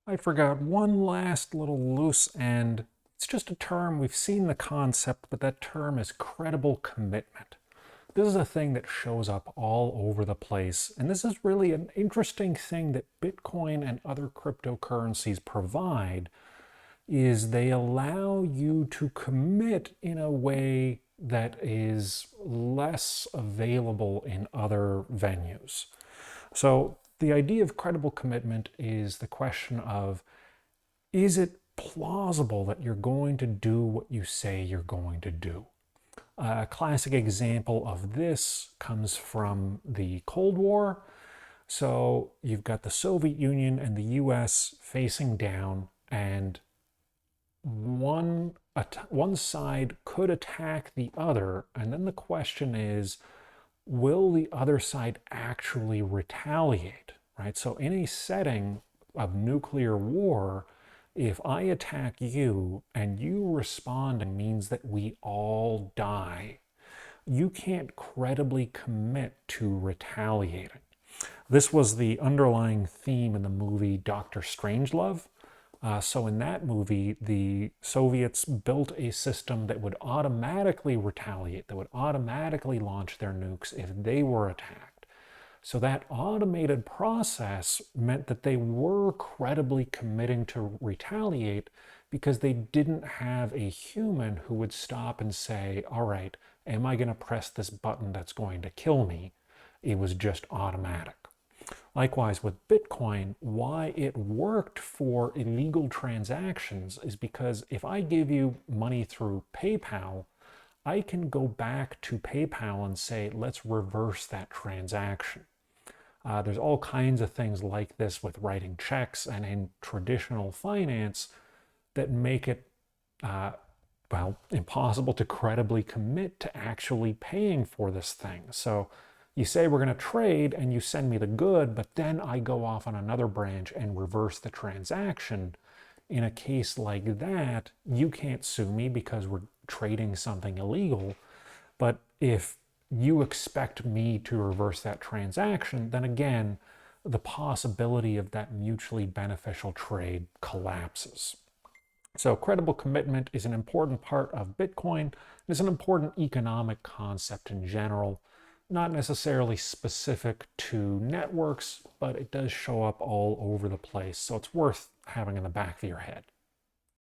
I forgot one last little loose end. It's just a term, we've seen the concept, but that term is credible commitment. This is a thing that shows up all over the place, and this is really an interesting thing that Bitcoin and other cryptocurrencies provide, is they allow you to commit in a way that is less available in other venues. So the idea of credible commitment is the question of, is it plausible that you're going to do what you say you're going to do? A classic example of this comes from the Cold War. So you've got the Soviet Union and the US facing down, and one side could attack the other, and then the question is, will the other side actually retaliate, right? So in a setting of nuclear war, if I attack you and you respond, it means that we all die. You can't credibly commit to retaliating. This was the underlying theme in the movie Doctor Strangelove. So in that movie, the Soviets built a system that would automatically retaliate, that would automatically launch their nukes if they were attacked. So that automated process meant that they were credibly committing to retaliate because they didn't have a human who would stop and say, all right, am I going to press this button that's going to kill me? It was just automatic. Likewise, with Bitcoin, why it worked for illegal transactions is because if I give you money through PayPal, I can go back to PayPal and say, let's reverse that transaction. There's all kinds of things like this with writing checks and in traditional finance that make it, impossible to credibly commit to actually paying for this thing. So you say we're going to trade and you send me the good, but then I go off on another branch and reverse the transaction. In a case like that, you can't sue me because we're trading something illegal. But if you expect me to reverse that transaction, then again, the possibility of that mutually beneficial trade collapses. So credible commitment is an important part of Bitcoin. It's an important economic concept in general, not necessarily specific to networks, but it does show up all over the place. So it's worth having in the back of your head.